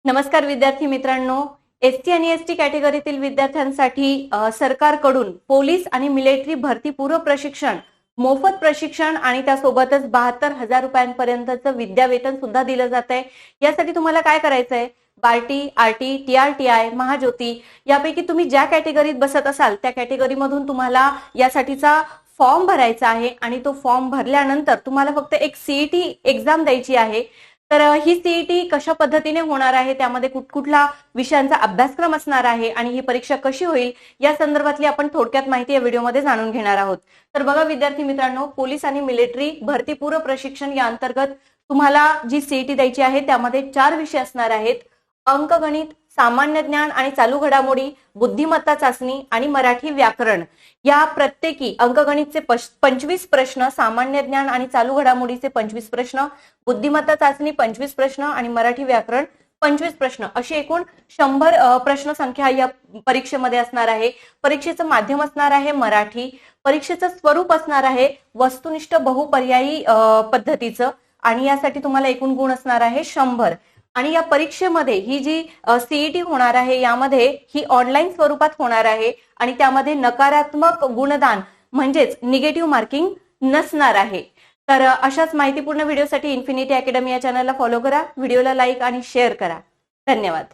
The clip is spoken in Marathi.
नमस्कार विद्यार्थी मित्रांनो, एसटी आणि एसटी कॅटेगरीतील विद्यार्थ्यांसाठी सरकारकडून पोलीस आणि मिलिटरी भरती पूर्व प्रशिक्षण, मोफत प्रशिक्षण आणि त्यासोबतच 72,000 रुपयांपर्यंतचं विद्यावेतन सुद्धा दिलं जात आहे। यासाठी तुम्हाला काय करायचंय? बार्टी, आरटी, टीआरटीआय, महाज्योती यापैकी तुम्ही ज्या कॅटेगरीत बसत असाल त्या कॅटेगरीमधून तुम्हाला यासाठीचा फॉर्म भरायचा आहे आणि तो फॉर्म भरल्यानंतर तुम्हाला फक्त एक सीईटी एक्झाम द्यायची आहे। तर ही सीईटी कशा पद्धतीने होणार आहे, त्यामध्ये कुठकुठला विषयांचा अभ्यासक्रम असणार आहे आणि ही परीक्षा कशी होईल या संदर्भातली आपण थोडक्यात माहिती या व्हिडिओमध्ये जाणून घेणार आहोत। तर बघा विद्यार्थी मित्रांनो, पोलीस आणि मिलिटरी भरती पूर्व प्रशिक्षण या अंतर्गत तुम्हाला जी सीईटी द्यायची आहे त्यामध्ये 4 विषय असणार आहेत: अंकगणित, सामान्य ज्ञान आणि चालू घडामोडी, बुद्धिमत्ता चाचणी आणि मराठी व्याकरण। या प्रत्येकी अंकगणितचे 25 प्रश्न, सामान्य ज्ञान आणि चालू घडामोडीचे 25 प्रश्न, बुद्धिमत्ता चाचणी 25 प्रश्न आणि मराठी व्याकरण 25 प्रश्न, अशी एकूण 100 प्रश्न संख्या या परीक्षेमध्ये असणार आहे। परीक्षेचं माध्यम असणार आहे मराठी। परीक्षेचं स्वरूप असणार आहे वस्तुनिष्ठ बहुपर्यायी पद्धतीचं आणि यासाठी तुम्हाला एकूण गुण असणार आहे 100। आणि या परीक्षेमध्ये ही जी सीईटी होणार आहे यामध्ये ही ऑनलाईन स्वरूपात होणार आहे आणि त्यामध्ये नकारात्मक गुणदान म्हणजेच निगेटिव्ह मार्किंग नसणार आहे। तर अशाच माहितीपूर्ण व्हिडिओसाठी इन्फिनिटी अकॅडमी या चॅनलला फॉलो करा, व्हिडिओला लाईक आणि शेअर करा। धन्यवाद।